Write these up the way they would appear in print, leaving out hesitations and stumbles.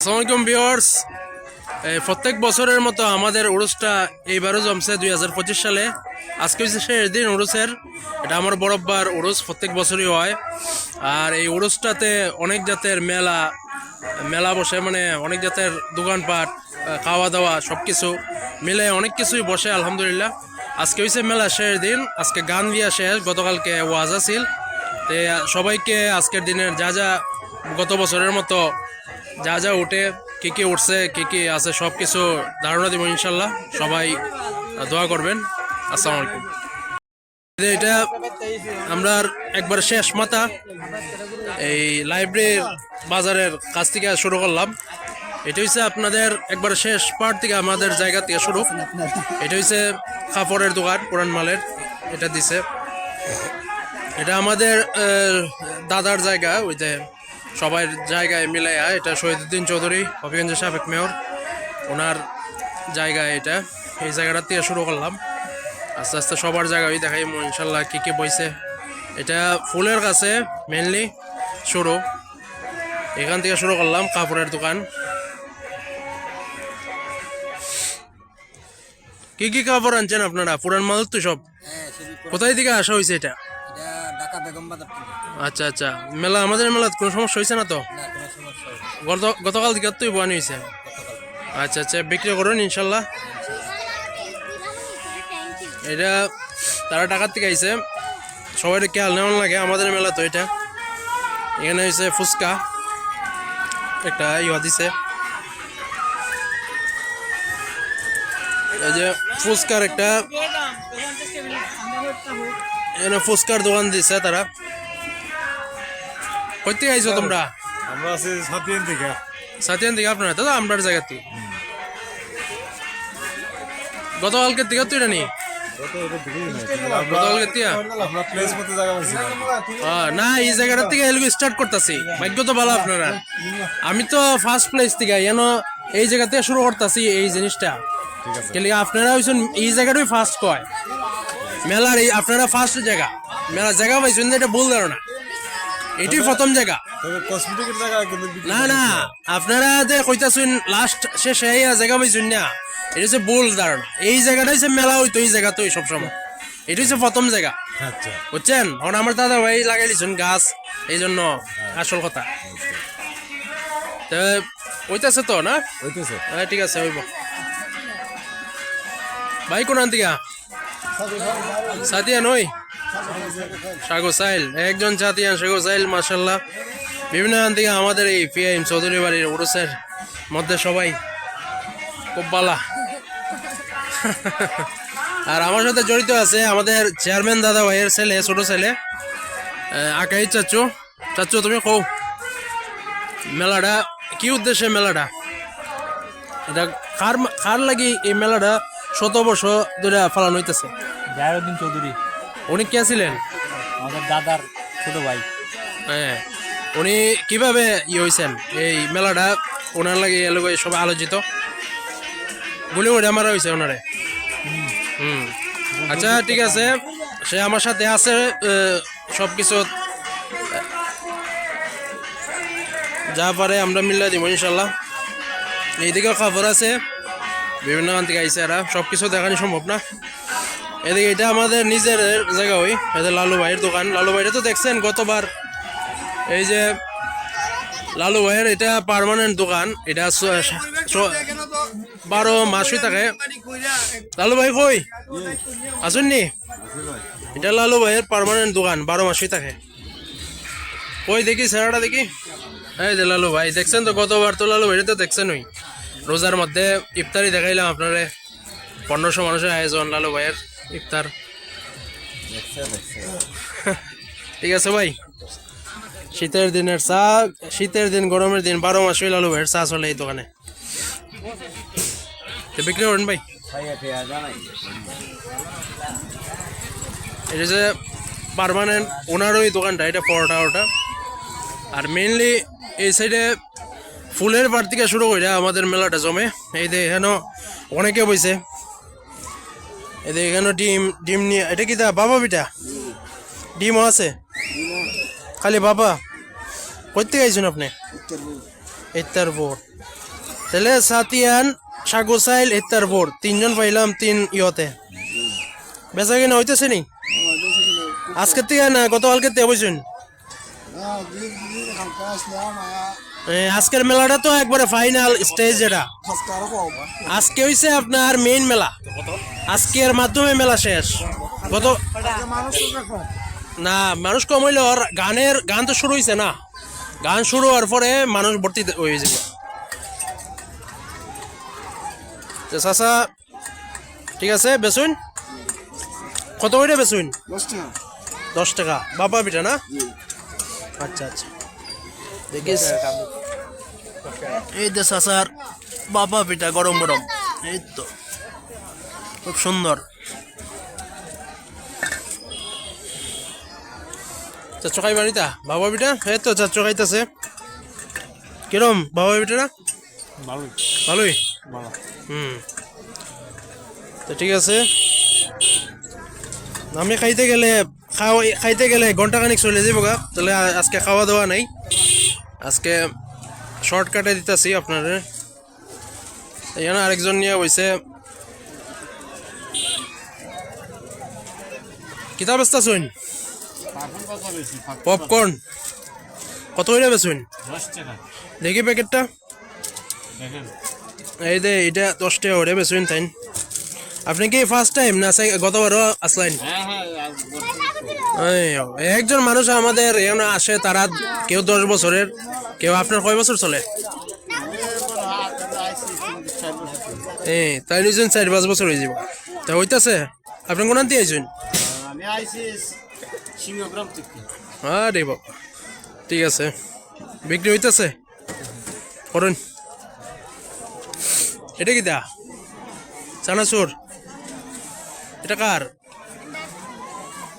আসসালামু আলাইকুম ভিউয়ার্স, প্রত্যেক বছরের মতো আমাদের উরুসটা এইবারও জমছে 2025 সালে। আজকে হচ্ছে শেষ দিন উরুসের। এটা আমার বরাবর উরুস প্রত্যেক বছরই হয়। আর এই উরুসটাতে অনেক জাতের মেলা মেলা বসে, মানে অনেক জাতের দোকানপাট, খাওয়া দাওয়া সব কিছু মিলে অনেক কিছুই বসে আলহামদুলিল্লাহ। আজকে হচ্ছে মেলা শেষ দিন, আজকে গান দিয়া শেষ, গতকালকে ওয়াজ আছিল। তো সবাইকে আজকের দিনের যা যা গত বছরের মতো যা যা উঠে, কি কি উঠছে, কি কি আছে সব কিছু ধারণা দিব ইনশাল্লাহ। সবাই দোয়া করবেন। আসসালামু আলাইকুম। এটা আমরা একবার শেষ মাথা এই লাইব্রেরির বাজারের কাছ থেকে শুরু করলাম। এটা হচ্ছে আপনাদের একবার শেষ পার্ট থেকে আমাদের জায়গা থেকে শুরু। এটা হচ্ছে কাপড়ের দোকান, পুরান মালের। এটা দিছে, এটা আমাদের দাদার জায়গা, ওই যে সবার জায়গায় মিলাইয়া। এটা শহীদুদ্দিন চৌধুরী, হবিগঞ্জের সাবেক মেয়র, ওনার জায়গায় এটা। এই জায়গাটা থেকে শুরু করলাম, আস্তে আস্তে সবার জায়গায় দেখাই ইনশাল্লাহ কী কী বইছে। এটা ফুলের কাছে মেনলি শুরু, এখান থেকে শুরু করলাম। কাপড়ের দোকান, কি কি কাপড় আনছেন আপনারা? পুরান মাল তো সব। কোথায় থেকে আসা হয়েছে এটা? আচ্ছা আচ্ছা, মেলা আমাদের মেলা কোনো সমস্যা হয়েছে না তো? গতকাল থেকে তুই বানি হয়েছে। আচ্ছা আচ্ছা, বিক্রি করুন ইনশাল্লাহ। এটা তারা টাকার থেকে আইছে, সবাই খেয়াল নেওয়ার লাগে আমাদের মেলা তো। এটা এখানে হয়েছে ফুচকা, একটা ইয়া দিছে, এই যে ফুচকার একটা এখানে ফুচকার দোকান দিছে তারা। কই থেকে আইছো তোমরা? আমরা আছি সাতিয়ান থেকে। সাতিয়ান থেকে আপনারা তো আমরার জায়গা থেকে। গতকালকে থেকে তুই রানি গতকালকে থেকে আমরা প্লেস মতো জায়গা পাইছি না, এই জায়গাটা থেকে এলগো স্টার্ট করতেছি। ভাগ্য তো ভালো আপনারা। আমি তো ফার্স্ট প্লেস থেকে এই জায়গা থেকে শুরু করতেছি এই জিনিসটা। ঠিক আছে, কিন্তু আপনারা হইছেন এই জায়গাটাই ফার্স্ট কয় মেলার। এই আপনারা ফার্স্ট জায়গা, মেলার জায়গা পাইছেন, এটা ভুল ধারণা। এটাই প্রথম জায়গা। তবে কসমেটিকের জায়গা কিন্তু না না, আপনারা যে কইতাছেন লাস্ট শেষে এই জায়গা পাইছেন না, এটা হচ্ছে ভুল ধারণা। এই জায়গাটা হচ্ছে মেলা হইতো এই জায়গাতেই সবসময়। এটা হচ্ছে প্রথম জায়গা, আচ্ছা বুঝছেন? এখন আমার দাদা ভাই লাগাই দিচ্ছেন গাছ, এই জন্য আসল কথা। তো ওইটাছে তো না? হইতেছে। হ্যাঁ ঠিক আছে, হইব। ভাই কোন দিকে? সাদিয়ান ওই সাগর সাইল, একজন সাদিয়ান সাগর সাইল মাশাল্লাহ। বিভিন্ন দিকে আমাদের এই পিএম চৌধুরী বাড়ির উরুসের মধ্যে সবাই খুব বালা। আর আমার সাথে জড়িত আছে আমাদের চেয়ারম্যান দাদা ভাইয়ের ছেলে, ছোট ছেলে আকাই চাচু। চাচু তুমি কও, মেলাটা কি উদ্দেশ্যে মেলাটা? এটা কার লাগি এই মেলাটা 100 বছর ধরে পালন হইতেছে? জাহিরউদ্দিন চৌধুরী, উনি কে ছিলেন? আমাদের দাদার ছোট ভাই। হ্যাঁ, উনি কিভাবে হয়েছেন এই মেলাটা? ওনার লাগে এলাকা সবাই আলোচিত। গুলি উড়ে মারা হয়েছে ওনারে। আচ্ছা ঠিক আছে, সে আমার সাথে আছে। সব কিছু যা পারে আমরা মিল্লা দিব ইনশাল্লাহ। এইদিকেও খবর আছে, বিভিন্ন গান থেকে আইসে। এরা সব কিছু দেখানো সম্ভব না। এদিকে এটা আমাদের নিজের জায়গা, ওই এদের লালু ভাইয়ের দোকান। লালু ভাইটা তো দেখছেন গতবার, এই যে লালু ভাইয়ের এটা পার্মানেন্ট দোকান। এটা 12 মাসই থাকে। লালু ভাই কই আসুন নি? এটা লালু ভাইয়ের পার্মানেন্ট দোকান, 12 মাসই থাকে। কই দেখি সেরাটা দেখি। এই যে লালু ভাই দেখছেন তো, গতবার তো লালু ভাই তো দেখছেন। ওই রোজার মধ্যে ইফতারি দেখাইলাম আপনারে, 1500 মানুষের আয়োজন লালু ভাইয়ের ইফতার। ঠিক আছে ভাই, শীতের দিনের চা, শীতের দিন গরমের দিন 12 মাসই লালু ভাইয়ের চা চলে এই দোকানে। বিক্রি করেন ভাই। এটা যে পার্মানেন্ট ওনার ওই দোকানটা, এটা পরোটা ওটা। আর মেইনলি এই সাইডে ফুলের বার থেকে শুরু করে আমাদের মেলাটা জমে। এই যে এখানেও অনেকে বইছে। এই যে এখানেও ডিম নিয়ে, এটা কি বাবা পিঠা? ডিমও আছে খালি বাবা। কই থেকে আইছেন আপনি? ইত্তারপুর তাহলে সাতিয়ান সাগুসাইল ইত্তারপুর তিনজন পাইলাম তিন ইয়তে বেচা কিনা হইতেছে নি আজকের থেকে না গতকালকে তে বলছেন আজকের মেলাটা তো একবারে ফাইনাল স্টেজ এটা আজকে হইছে আপনার মেইন মেলা আজকের মাধ্যমে মেলা শেষ গত না মানুষ কম হইলো গান তো শুরু হয়েছে না গান শুরু হওয়ার পরে মানুষ ভর্তি হয়ে যাবে চাচা ঠিক আছে বেচুন কত করে বেচুন 10 টাকা বাবা পিঠা না আচ্ছা আচ্ছা দেখিস এই যে চাচার বাবা পিঠা গরম গরম এই তো খুব সুন্দর চকাই বাড়িটা বাবা পিঠা এই তো চকাইতেছে কিরম বাবা পিঠাটা ভালোই ভালোই ভালো তো ঠিক আছে আমি খাইতে গেলে ঘন্টাখানিক চলে যাবো গা তাহলে আজকে খাওয়া দাওয়া নাই আজকে শর্টকাটে দিতেছি আপনাদের এখানে আরেকজন নিয়ে বইছে কিতাব বেচতেছুন পপকর্ন কত করে বেচুন 10 টাকা দেখি প্যাকেটটা দেখেন এই যে এটা 10 টাকা করে বেচুন তাই আপনি কি ফার্স্ট টাইম না গতবারও আসলেন একজন মানুষ আমাদের এখানে আসে তারা কেউ 10 বছরের কেউ আপনার কয় বছর চলে তাই নিয়েছেন 4-5 বছর হয়ে যাব তা হইতাছে আপনি কোন দিয়ে আইছেন আমি আইছি সিংহগ্রাম থেকে আরে বাবা ঠিক আছে বিক্রি হইতাছে করুন এটা কি দা চানাচুর এটা কার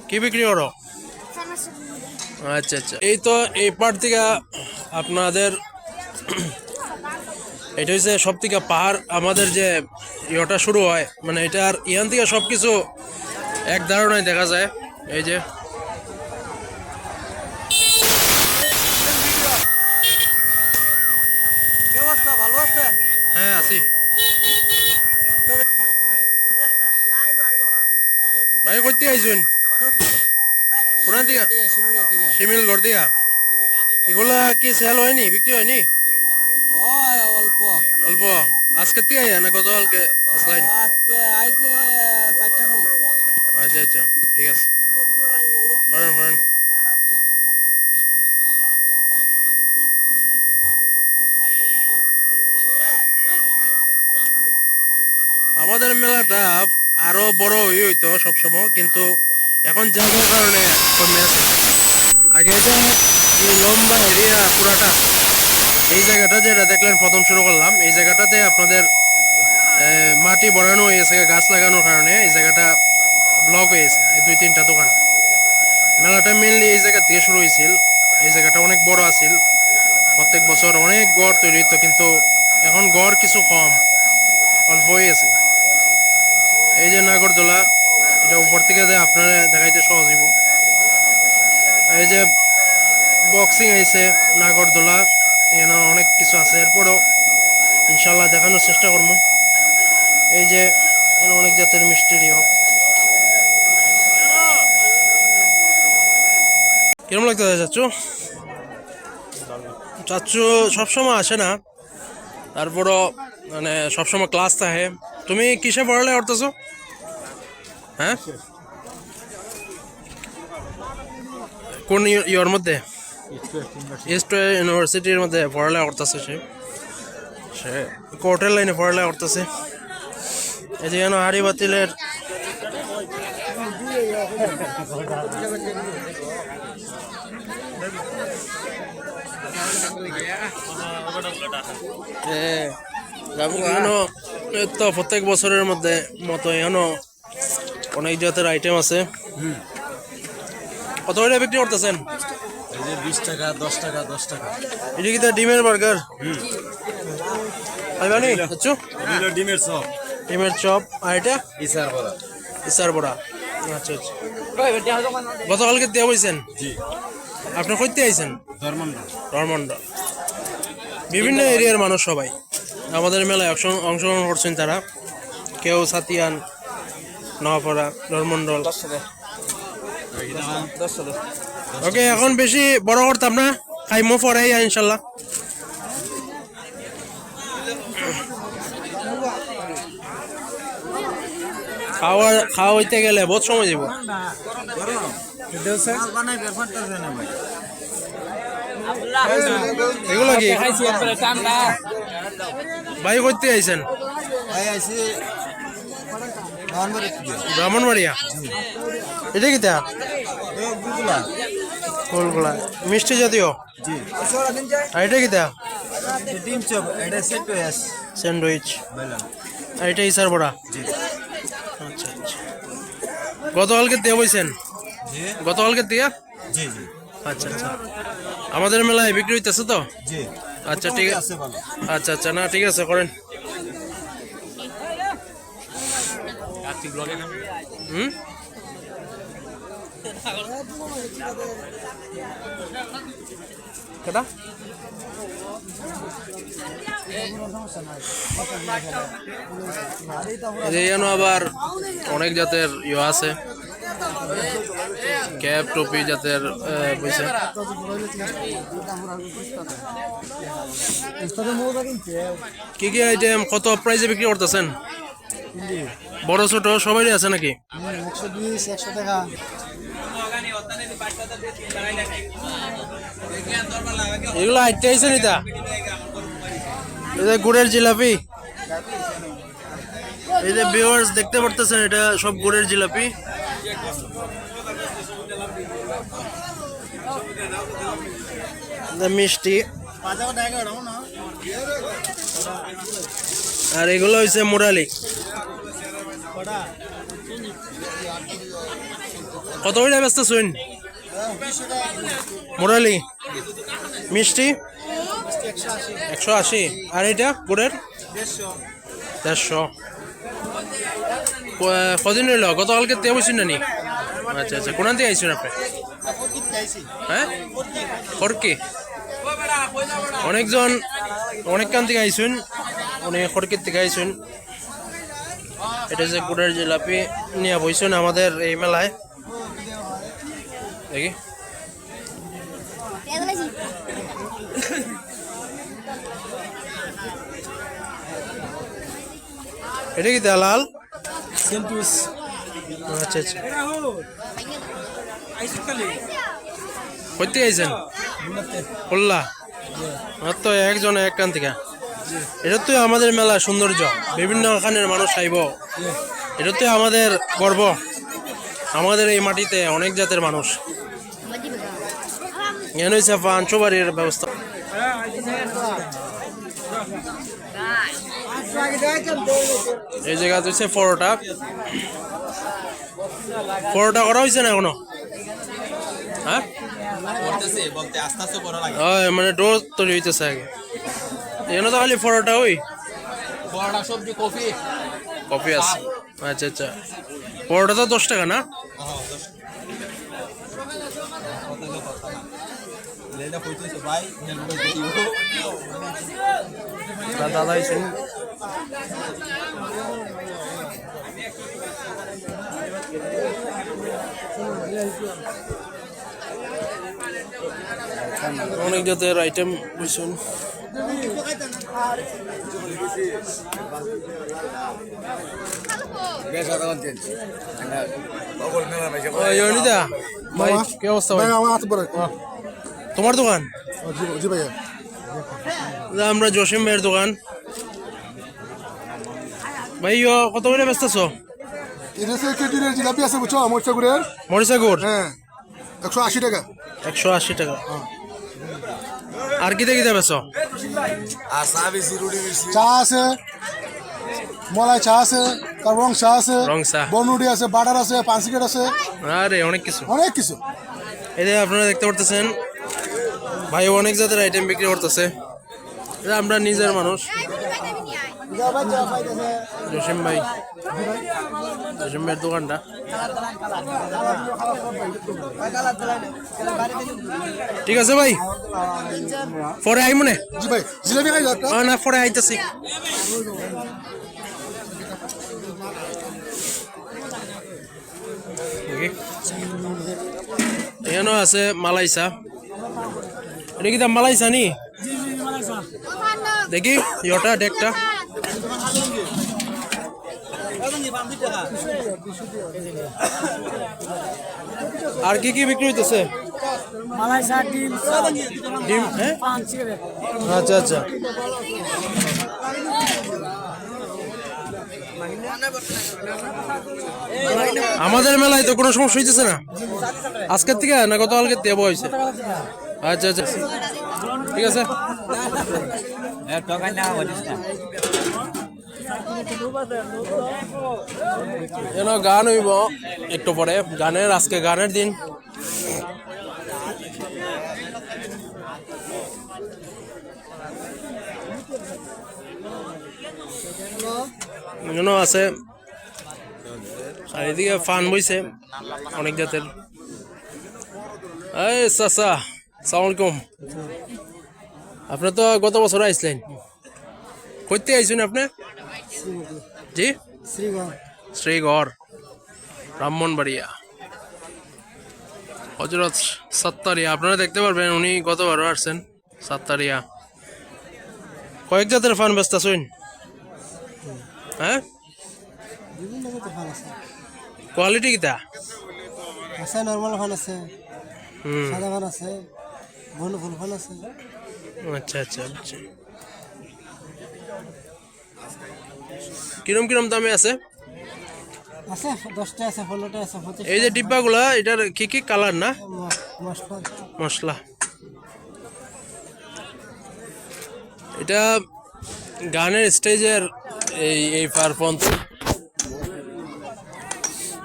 কি বিক্রি করো আচ্ছা আচ্ছা এই তো এই পার থেকে আপনাদের এটা হচ্ছে সব থেকে পাহাড় আমাদের যে ইয়েটা শুরু হয় মানে এটার এখান থেকে সব কিছু এক ধারণায় দেখা যায় এই যে হ্যাঁ আছি ভাই করতে আইসুন কোন দিকে শিমিল গড় দিয়া এগুলা কি সেল হয়নি বিক্রি হয়নি অল্প অল্প আজকে থেকে আইয়া না গতকালকে আসলাইন আজকে আইছে 4টা সময় আচ্ছা আচ্ছা ঠিক আছে করেন আমাদের মেলাটা আরো বড় হইতো সবসময় কিন্তু এখন জায়গার কারণে কমে আছে আগে এটা এই লম্বা এরিয়া পুরাটা এই জায়গাটা যেটা দেখলেন প্রথম শুরু করলাম এই জায়গাটাতে আপনাদের মাটি বড়ানো হয়েছে গাছ লাগানোর কারণে এই জায়গাটা ব্লক হয়েছে এই 2-3টা দোকান মেলাটা মেনলি এই জায়গা থেকে শুরু হয়েছিল এই জায়গাটা অনেক বড় আছিল প্রত্যেক বছর অনেক গড় তৈরি হতো কিন্তু এখন গড় কিছু কম অল্প হয়েছে এই যে নাগরদোলা এটা উপর থেকে আপনারা দেখাইতে সহজ হইব এই যে বক্সিং আইছে নাগরদোলা এখানে অনেক কিছু আছে এরপরও ইনশাল্লাহ দেখানোর চেষ্টা করবো এই যে এখানে অনেক জাতের মিষ্টিরিও কিরম লাগতে চাচ্ছু চাচ্ছু সবসময় আসে না তারপরও মানে সবসময় ক্লাস থাকে তুমি কিসে পড়ালে করতেছো হ্যাঁ কোন ইয়ের মধ্যে ইস্ট ইউনিভার্সিটির মধ্যে পড়ালেখা করতেছে সে কোর্টের লাইনে পড়ালেখা করতেছে এই যে যেন হাড়ি বাতিলের তো প্রত্যেক বছরের মধ্যে মতো এখনো অনেক জাতের আইটেম আছে কত করে বিক্রি করতেছেন এই যে 20 টাকা 10 টাকা 10 টাকা এটা কি ডিমের বার্গার আইবানি আচ্ছা এগুলো ডিমের চপ ডিমের চপ আর এটা ইসার বড়া আচ্ছা আচ্ছা গতকালকে দেওয়া হয়েছেন জি আপনি কইতে আইছেন ধর্মন্ড ধর্মন্ড বিভিন্ন এরিয়ার মানুষ সবাই আমাদের মেলায় অংশগ্রহণ করছেন তারা। কেউ সাতিয়ান, নওয়াপাড়া, ধর্মমন্ডল। ওকে, এখন বেশি বড় করতাম না, খাইমো পরে ইনশাল্লাহ। খাওয়া হইতে গেলে বহুত সময় যাব। এগুলো কি ভাই করতে আইছেন? ব্রাহ্মণবাড়িয়া। এটা কি তা? ফুলগুলা মিষ্টি জাতীয়। আর এটা কি তা? স্যান্ডউইচ। আর এটা ইসার বড়া। আচ্ছা আচ্ছা। গতকালকে দিয়ে বইছেন? গতকালকে দিয়া? আচ্ছা আচ্ছা। আমাদের মেলায় বিক্রি হইতেছে তো? আচ্ছা ঠিক আছে। আচ্ছা আচ্ছা, না ঠিক আছে, করেন। হুম, কেটা যেন আবার অনেক জাতের আছে, ক্যাপ টুপি জাতের বুঝছে। কি কি আইটেম কত প্রাইসে বিক্রি করতেছেন? বড় ছোট সবাই আছে নাকি? 120 100 টাকা। এগুলো আইটে আইছে নিতা? এটা গুড়ের জিলাপি। এই যে ভিউয়ার্স দেখতে পারতেছেন, এটা সব গুড়ের জিলাপি। মিষ্টি। আর এগুলো হচ্ছে মুরালি। কত করে ব্যস্ত শুন? মুরালি মিষ্টি 180। আর এটা গুড়ের 150। কদিন রইল? গতকালকে তে বসছেন নানি? আচ্ছা আচ্ছা, কোন থেকে আইসেন আপনি? হ্যাঁ, খড়কি। অনেকজন অনেকখান থেকে আইসুন, অনেক খড়কির থেকে আইসুন। এটা যে গুড়ের জিলাপি নিয়ে বইছেন আমাদের এই মেলায়। দেখি এটা কি দালাল? আচ্ছা আচ্ছা, কইতে আইছেন? খুললা। তো একজন এক কান থেকে। এটা তো আমাদের মেলা সৌন্দর্য, বিভিন্ন খানের মানুষ আইব, এটা তো আমাদের গর্ব। আমাদের এই মাটিতে অনেক জাতের মানুষ। এখানে হচ্ছে পাঁচশোবাড়ির ব্যবস্থা। এই জায়গা হচ্ছে পরোটা। পরোটা করা হয়েছে না এখনো? হ্যাঁ, মানে ডোর তৈরি হইতেছে আগে। এখানে তো খালি পরোটা, ওই সবজি, কফি। কফি আছে। আচ্ছা আচ্ছা, পরোটা তো 10 টাকা না? দাদা আইছেন। অনেক জাতের আইটেম বুঝছেন। ভাই কি অবস্থা? ভাই তোমার দোকান? জি ভাইয়া। আমরা জসিম ভাইয়ের দোকান। ভাই কত করে ব্যস্ত আছো? এটা কেটিনের জিলাপি আছে বুঝছো, মরিচাগুড়ের। মরিচাগুড়? হ্যাঁ, 180 টাকা। 180 টাকা। আর কি দেখি বেছো? চা আছে, মলাই চা আছে, তার রং চা আছে, রং চা, বনরুটি আছে, বাটার আছে, পাঁচকেট আছে, আরে অনেক কিছু, অনেক কিছু। এই যে আপনারা দেখতে পারতেছেন ভাই অনেক জাতের আইটেম বিক্রি করতেছে। এটা আমরা নিজের মানুষ জসিম ভাই জসিম ভাইয়ের দোকানটা ঠিক আছে ভাই পরে আই মনে জি ভাই জিলাপি খাই একটা না পরে আইতেছি এখানেও আছে মালাইসা এটা কি দাম মালাইসা নি দেখি ইয়টা ডেকটা আর কি কি বিক্রি হইতেছে মালাইসা ডিম ডিম হ্যাঁ আচ্ছা আচ্ছা আমাদের মেলায় তো কোনো সমস্যা হইতেছে না আজকের থেকে না গতকালকে দেব হয়েছে আচ্ছা আচ্ছা ঠিক আছে গান হইব একটু পরে গানের আজকে গানের দিন আছে চারিদিকে ফান বইছে অনেক জাতের এই চাচা সালাম আলাইকুম আপনি তো গত বছর আইসলেন কইতে আইসুন আপনি জি শ্রীগড় ব্রাহ্মণবাড়িয়া হজরত সাত্তারিয়া আপনারা দেখতে পারবেন উনি গতবারও আসছেন সাত্তারিয়া কয়েক জাতের ফান ব্যস্ত আছেন হ্যাঁ কোয়ালিটি কিটা আছে নরমাল ফান আছে সাদা ফান আছে ঘন ফুল ফান আছে আচ্ছা আচ্ছা আচ্ছা কিরম কিরম দামে আছে আছে 10টা আছে 15টা আছে 25 এই যে ডিব্বাগুলা এটার কি কি কালার না মশলা মশলা এটা গানের স্টেজের এই পারফর্ম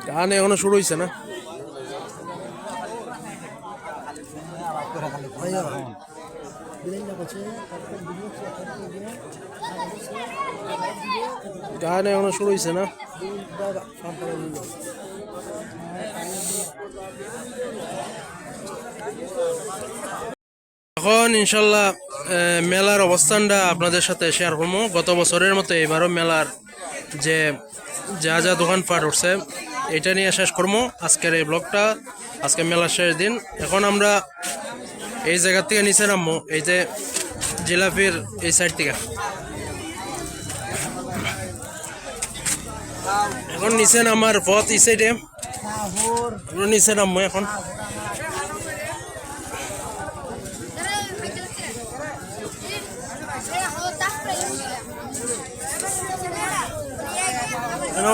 গান এখনো শুরু হয়েছে না গান এখনো শুরু হয়েছে না এখন ইনশাল্লাহ মেলার অবস্থানটা আপনাদের সাথে শেয়ার করবো গত বছরের মতো এবারও মেলার যে যা যা দোকানপাট উঠছে এটা নিয়ে শেষ করবো আজকের এই ব্লগটা আজকে মেলার শেষ দিন এখন আমরা এই জায়গা থেকে নিচে নামবো এই যে জিলাপির এই সাইড থেকে এখন নিচে নামার পথ এই সাইডে নিচে নামবো এখন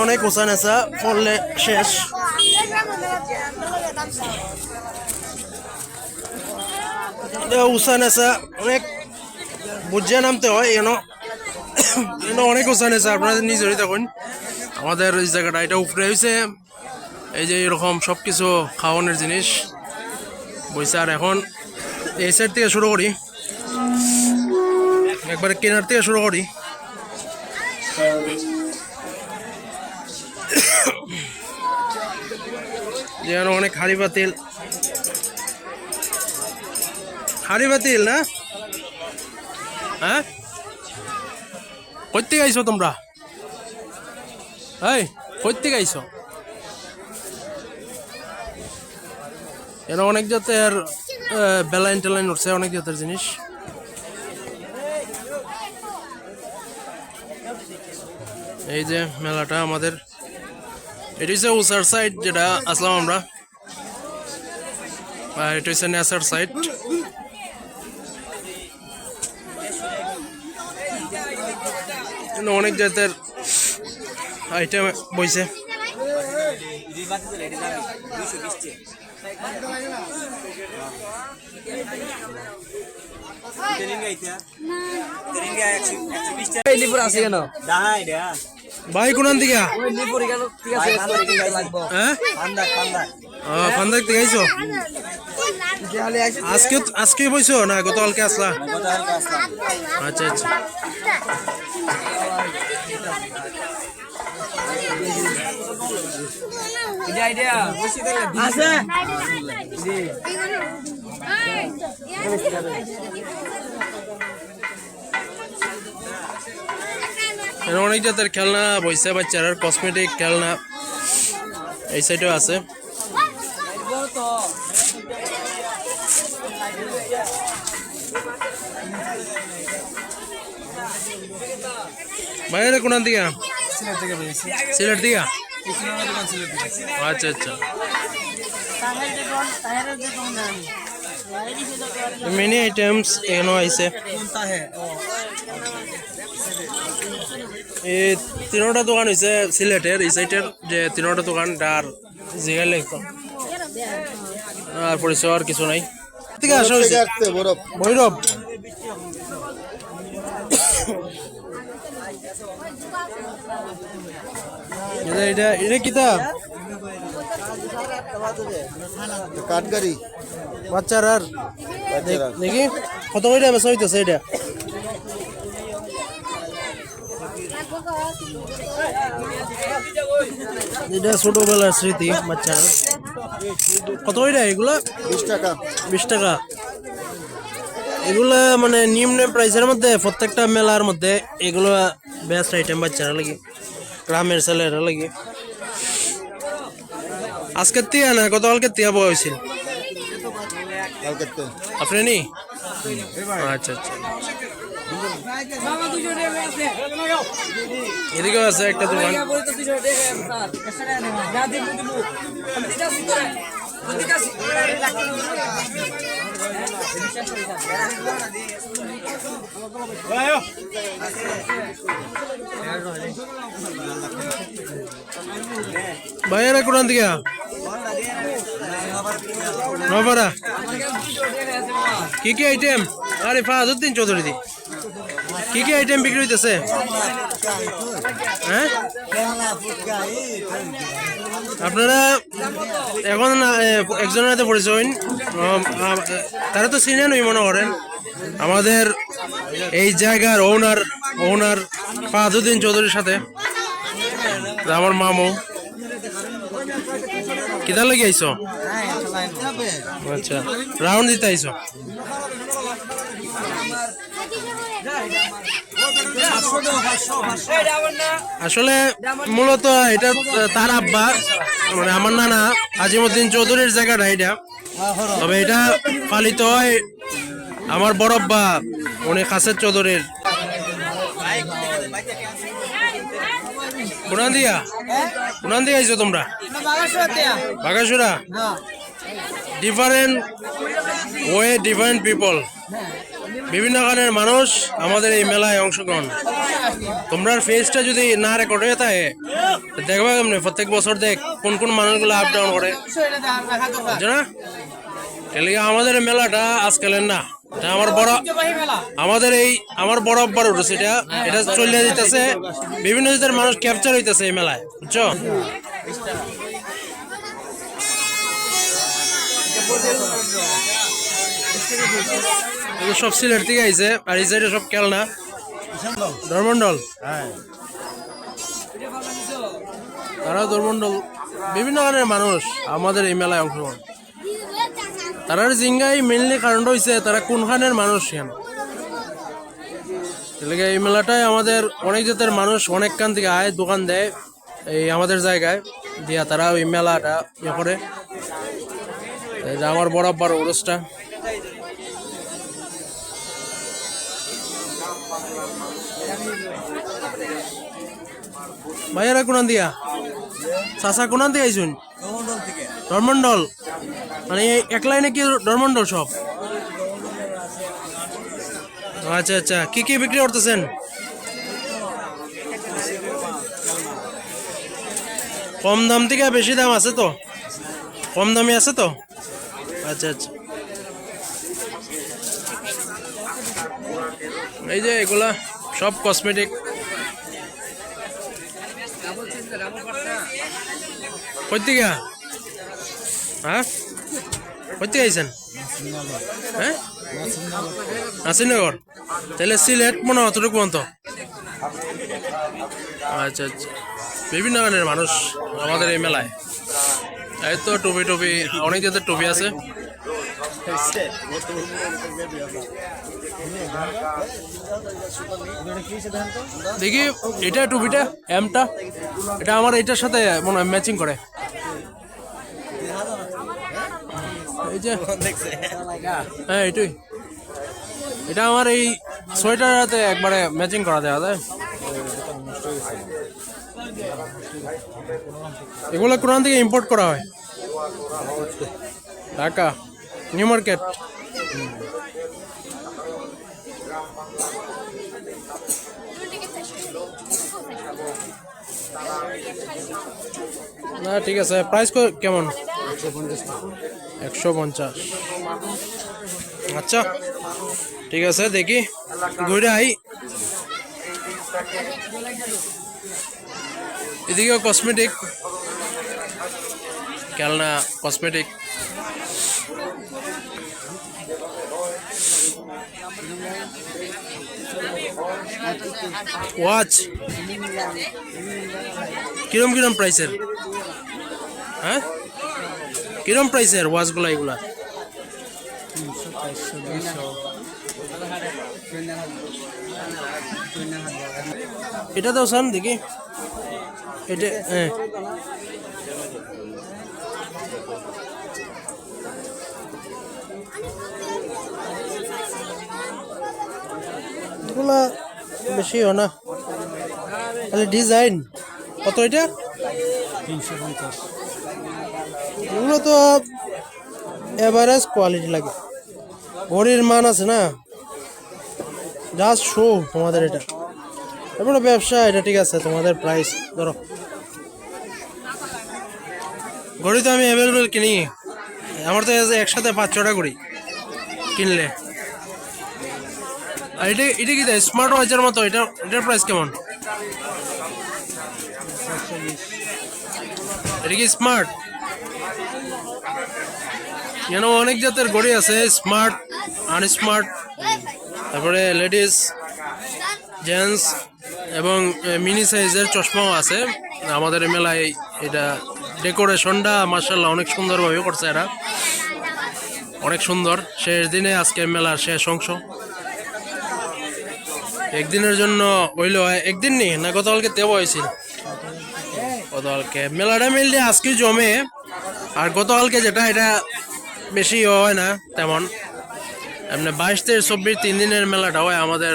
অনেক উঁচা নেচা পড়লে শেষ উঁচা নেচা অনেক বুঝিয়ে নামতে হয় অনেক উঁচা নেচা আপনারা নিজেরই দেখুন আমাদের এই জায়গাটা এটা উপরে হয়েছে এই যে এরকম সব কিছু খাওয়ানোর জিনিস বইছে আর এখন এই সাইড থেকে শুরু করি একবারে কেনার থেকে শুরু করি যেন অনেক হাড়ি বাতিল না হ্যাঁ কই থেকে আইছো তোমরা এই কই থেকে আইছো এর অনেক জাতের বেলাইন টেলাইন উঠছে অনেক জাতের জিনিস এই যে মেলাটা আমাদের এটি হচ্ছে উসার সাইড যেটা আসলাম আমরা আর এটা হচ্ছে নেসার সাইড অনেক জাতের আইটেম বইছে ভাই কোন দিকে ফান্দাক থেকে আইছো আজকে বইছো না গতকালকে আসলা? আচ্ছা আচ্ছা। অনেক জাতের খেলনা বইছে, বাচ্চারা কসমেটিক খেলনা এই সাইডেও আছে। বাইরে কোন দিকে? সিলেট দিকে। আচ্ছা আচ্ছা। মেনি আইটেমস এখানে আইছে। এই তিনটা দোকান হয়েছে সিলেটের, এই সাইডের যে তিনটা দোকান আর জিগাই লাগতো আর পরিচয় আর কিছু নাই। থেকে আসা হয়েছে ভৈরব। এটা এটা কিতা কাঠগাড়ি বাচ্চার আর দেখি কত করে বেচা হইতেছে এটা? এটা ছোটবেলার স্মৃতি বাচ্চারা। কত করে এগুলা? 20 টাকা। 20 টাকা। এগুলা মানে নিম্ন প্রাইসের মধ্যে, প্রত্যেকটা মেলার মধ্যে এগুলো বেস্ট আইটেম বাচ্চারা লাগে, গ্রামের ছেলেরা লাগে। আজকের তিয়া না গতকালকে তিয়া বয়া হয়েছিল আপনি নি? আচ্ছা আচ্ছা। এদিকেও আছে একটা দোকান। ভাইয়েরা কোন দিকে? নবারা। কি কি আইটেম? আরে ফাজউদ্দিন চৌধুরী দি কি কি আইটেম বিক্রি হইতেছে? হ্যাঁ আপনারা এখন একজনের হাতে পরিচয়, তারা তো চিনেন ওই মনে করেন আমাদের এই জায়গার ওনার ফাজউদ্দিন চৌধুরীর সাথে আমার মামু। কিতা লাগি আইছো? আচ্ছা, রাউন্ড দিতে আইছো? আসলে মূলত এটা তার আব্বা মানে আমার নানা আজিমউদ্দিন চৌধুরীর জায়গাটা এটা, তবে এটা পালিত হয় আমার বড় আব্বা উনি কাসের চৌধুরীর। কোনান দিয়া আইছো তোমরা? Bagasura. Different way, different people, বিভিন্ন ধরনের মানুষ আমাদের এই মেলায় অংশগ্রহণ। তোমরা ফেসটা যদি না রেকর্ড হয়ে থাকে দেখবা কেমনি প্রত্যেক বছর দেখ কোন কোন মানুষগুলো আপ ডাউন করে, বুঝছো না? এলিগে আমাদের মেলাটা আজকালের না, এটা আমার বড় আব্বার উঠেছে, এটা চলে যেতেছে, বিভিন্ন জাতের মানুষ ক্যাপচার হইতেছে এই মেলায়, বুঝছো? সব সিলেট থেকে আইছে, আর এই সাইডে সব খেলনা ধর্মন্ডল। তারা ধর্মন্ডল বিভিন্ন ধরনের মানুষ আমাদের এই মেলায় অংশগ্রহণ। তারার জিঙ্গাই মেনলি কারণটা হয়েছে তারা কোনখানের মানুষ কেন। এই মেলাটায় আমাদের অনেক জাতের মানুষ অনেকখান থেকে আয়, দোকান দেয় এই আমাদের জায়গায় দিয়া, তারা ওই মেলাটা ইয়ে করে। আমার বড় আব্বার উরসটা। ভাইয়ারা কোনান দিয়া? চাচা কোনান দিয়ে আইসুন? ধর্মন্ডল। মানে এক লাইনে কি ধর্মন্ডল সব? আচ্ছা আচ্ছা। কি কি বিক্রি করতেছেন? কম দাম থেকে বেশি দাম আছে তো? কম দামি আছে তো? আচ্ছা আচ্ছা। এই যে এগুলা সব কসমেটিক। কই থেকে? হ্যাঁ কোথেকে আইছেন? হ্যাঁ, নাসিরনগর। তাহলে সিলেট মনে হয় অতটুকু পর্যন্ত। আচ্ছা আচ্ছা, বিভিন্ন ধরনের মানুষ আমাদের এই মেলায়। এই তো টুপি টুপি, অনেক জাতের টুপি আছে। দেখি এটা টুপিটা এমটা, এটা আমার এটার সাথে মনে হয় ম্যাচিং করে। এই যে হ্যাঁ এটাই, এটা আমার এই সোয়েটারের সাথে একবারে ম্যাচিং করা দেওয়া যায়। এগুলো কোরআন থেকে ইম্পোর্ট করা হয়, ঢাকা নিউ মার্কেট। না ঠিক আছে, প্রাইস কেমন? 150। আচ্ছা ঠিক আছে, দেখি ঘুরে আই। এদিকেও কসমেটিক, খেলনা, কসমেটিক। ওয়াচ কিরম কিরম প্রাইসের? হ্যাঁ, কিরম প্রাইসের ওয়াচগুলা এগুলা? এটা দাও সান দেখি, এটা হ্যাঁ এগুলা বেশি হয় না, তাহলে ডিজাইন কত এটা? 350। এগুলো তো এভারেজ কোয়ালিটি লাগে, ঘড়ির মান আছে না, জাস্ট শো তোমাদের এটা। তারপরে ব্যবসা, এটা ঠিক আছে, তোমাদের প্রাইস ধরো। ঘড়ি তো আমি অ্যাভেলেবেল কিনি, আমার তো একসাথে 5-6টা ঘড়ি কিনলে। আর এটা এটা কি দেয় স্মার্ট ওয়াচের মতো, এটার প্রাইস কেমন? এটা কি স্মার্ট? কেন অনেক জাতের ঘড়ি আছে, স্মার্ট, আনস্মার্ট, তারপরে লেডিস, জেন্টস এবং মিনি সাইজের চশমাও আছে আমাদের মেলায়। এটা ডেকোরেশনটা মার্শাল্লাহ অনেক সুন্দরভাবে করছে এরা, অনেক সুন্দর। শেষ দিনে আজকে মেলার শেষ অংশ, একদিনের জন্য হইল, একদিন নি না গতকালকে দেওয়া হয়েছিল। গতকালকে মেলাটা মিললে আজকে জমে, আর গতকালকে যেটা এটা বেশি হয় না তেমন। এমনি 22-24 3 দিনের মেলাটা হয় আমাদের,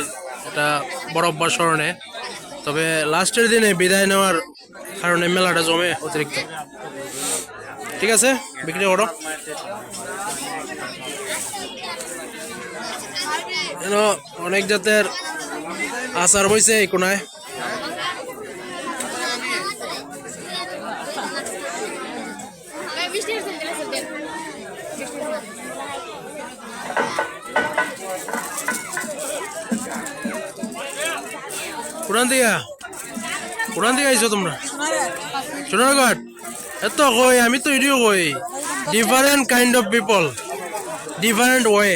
এটা বরাবর স্মরণে। তবে লাস্টের দিনে বিদায় নেওয়ার কারণে মেলাটা জমে অতিরিক্ত। ঠিক আছে, বিক্রি করো। অনেক জাতের আচার বইছে এই কোনায়। কোরআন থেকে আইছো তোমরা? সোনারঘাট। এত কই, আমি তো এটিও কই, different kind of people, different way.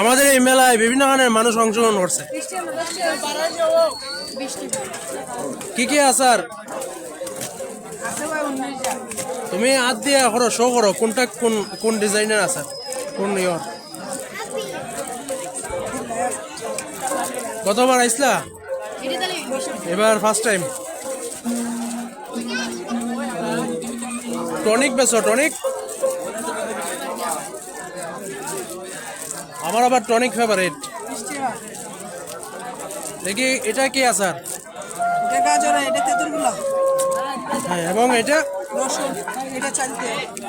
আমাদের এই মেলায় বিভিন্ন ধরনের মানুষ অংশগ্রহণ করছে। কি কি আচার? তুমি হাত দিয়ে করো, শো করো কোনটা কোন ডিজাইনের আচার, কোন ইয়র। কতবার আইসলা? এবার ফার্স্ট টাইম। টনিক বেছো? টনিক আমার আবার টনিক ফেভারিট। দেখি এটা কি আচার? হ্যাঁ, এবং এটা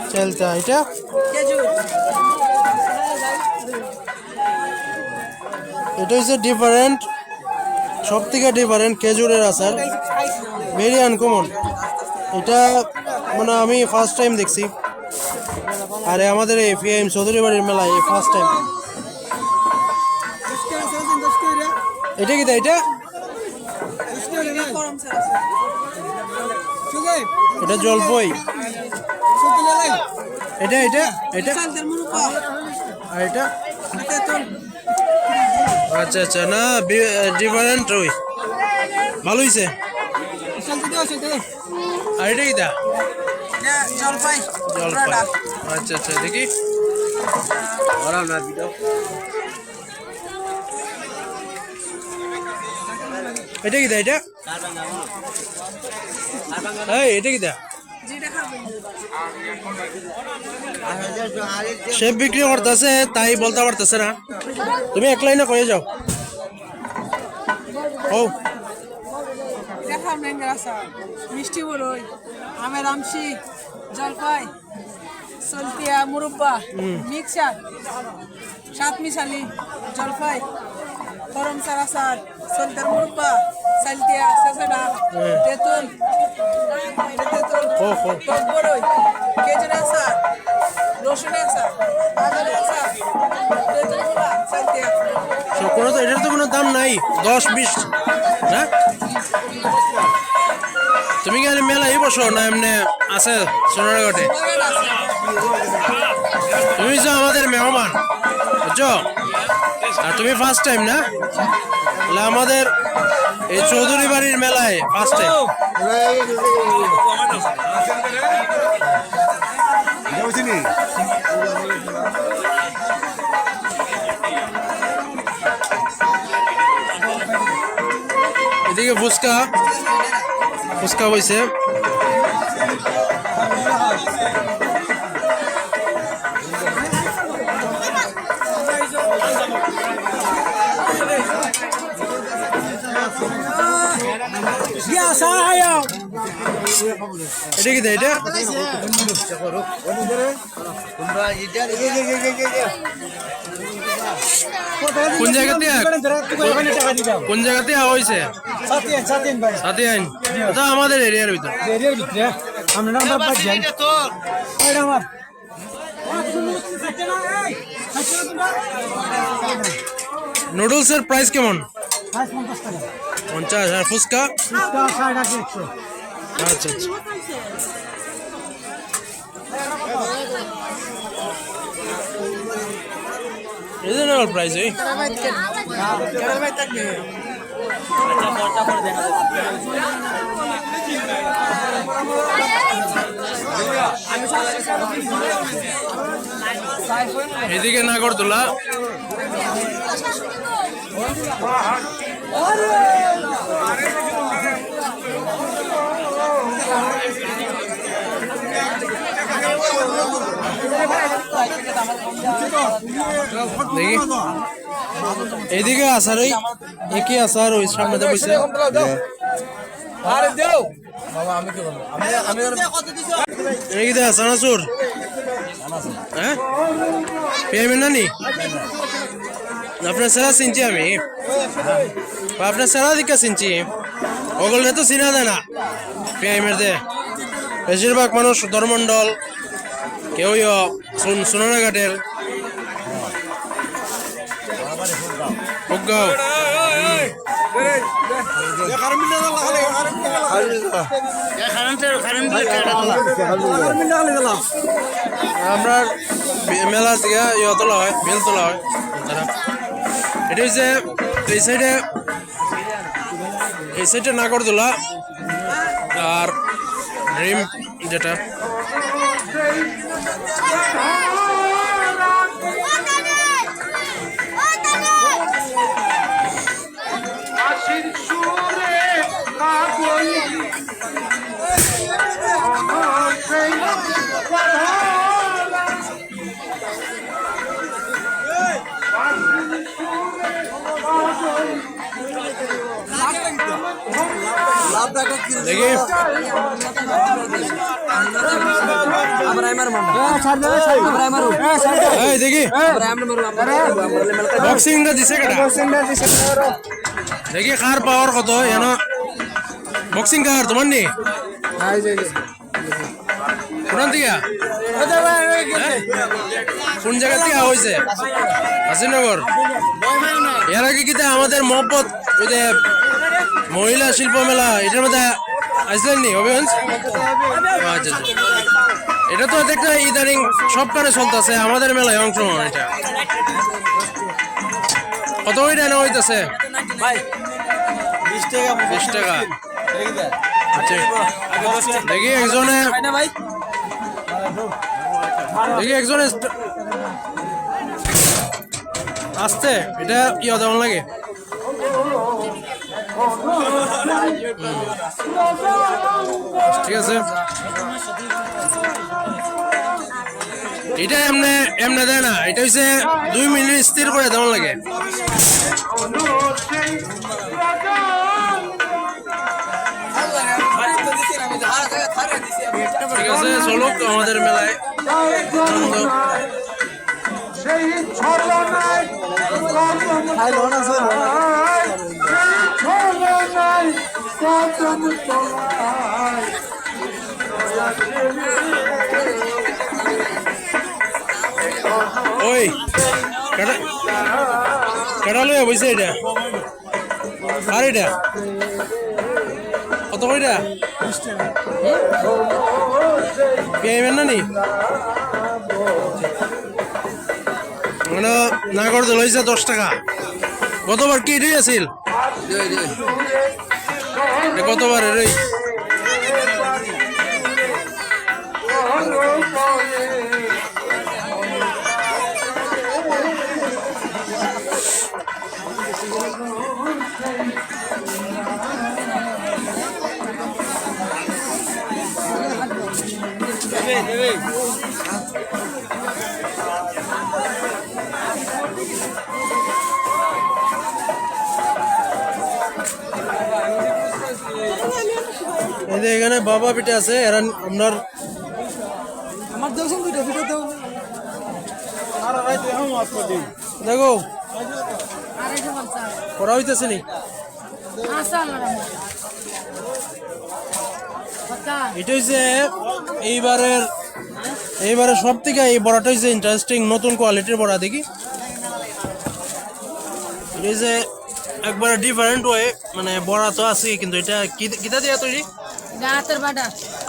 চালতা, এটা এটা হচ্ছে ডিফারেন্ট, সব থেকে ডিফারেন্ট খেজুরের আচার, ভেরি আনকমন। এটা মানে আমি ফার্স্ট টাইম দেখছি, আরে আমাদের এই FIM চৌধুরী বাড়ির মেলায় এই ফার্স্ট টাইম। এটা কি এটা? এটা জলপাই। এটা এটা এটা আর এটা আচ্ছা আচ্ছা না ডিফারেন্ট ওই ভালো হয়েছে আর এটা কিটা জলপাই আচ্ছা আচ্ছা দেখি এটা কিটা এটা এই এটা কিটা শেফ বিক্রি করতেছে তাই বলতে পারতেছে না তুমি এক লাইনে কয়ে যাও ও দেখাম নেঙ্গারাসা মিষ্টি বড়ই আমের আমশি জলপাই সলতিয়া মুরব্বা মিক্সার সাত মিশালি জলপাই গরম সারাসার সলতার মুরব্বা সালতিয়া সাসেডা তেতুল ও ও টক বড়ই কেজের আচার রসুনের আচার আদার আচার তেতুল গুলা সালতিয়া কোনো তো এটার তো কোনো দাম নাই 10-20 না তুমি কি মেলায় বসো না এমনি আছে সোনারঘাটে তুমি তো আমাদের মেহমান বুঝছো আর তুমি ফার্স্ট টাইম না তাহলে আমাদের এই চৌধুরী বাড়ির মেলায় ফার্স্ট টাইম এদিকে ফুচকা ফুচকা হয়েছে এটা কি এটা কোন জায়গাতে কোন জায়গাতে হয়েছে সাথে আইন ওটা আমাদের এরিয়ার ভিতর নুডলসের প্রাইস কেমন 50 আর ফুচকা আচ্ছা আচ্ছা রিজনেবল প্রাইস এই এদিকে নাগরদোলা দেখি এদিকে আসার ওই একই আসার ওই সামনে বসে এদিকে সানাসুর হ্যাঁ পেমেন্ট না নি আপনার সেরা চিনছি আমি আপনার সেরা দিকে চিনছি ওগুলো তো চিনা দেয় না পেমেন্ট দে বেশিরভাগ মানুষ ধর্মমন্ডল কেউ সোনারঘাটের ফুটগাঁও আমরা মেলা থেকে তোলা হয় বেল তোলা হয় এটা হচ্ছে এই সাইডে নাগরদোলা আর ড্রিম যেটা দেখি দেখি বক্সিংটা দিছে দেখি কার পাওয়ার কত এন বক্সিং কার তোমার নি কোন দিকে কোন জায়গা থেকে হয়েছে হাসিনগর এর আগে কিন্তু আমাদের মহব্বত ওই যে মহিলা শিল্প মেলা এটার মধ্যে আসলেন নি অভিগঞ্জ আচ্ছা আচ্ছা এটা তো একটা ইদানিং সব কারে চলতেছে, আমাদের মেলায় অংশগ্রহণ এটা। কত ওইটা না হইতেছে? 20 টাকা। আচ্ছা, দেখি একজনে আসতে এটা ইয়া দেওয়ান লাগে। ঠিক আছে, এটা এমনে এমনে দেয় না, এটা হচ্ছে 2 মিনিট স্থির করে দেওয়ান লাগে। ঠিক আছে, চলুক আমাদের মেলায় আনন্দ। ওই কেটা লইয়া বইছে এটা? আর এটা কত কইটা? পেয়েবেন না নি? মানে নাগর দল হয়েছে 10 টাকা। গতবার কি এটাই আছিল? গতবার এরই এখানে বাবা পিঠে আছে। এরা আপনার দেখো করা হইতেছে নি। এটা হচ্ছে এইবারে সব থেকে এই বড়াটা হচ্ছে ইন্টারেস্টিং, নতুন কোয়ালিটির বড়া। দেখি এটা হচ্ছে একবারে ডিফারেন্ট ওয়ে, মানে বড়া তো আছে কিন্তু এটা কিতা দিয়া তৈরি?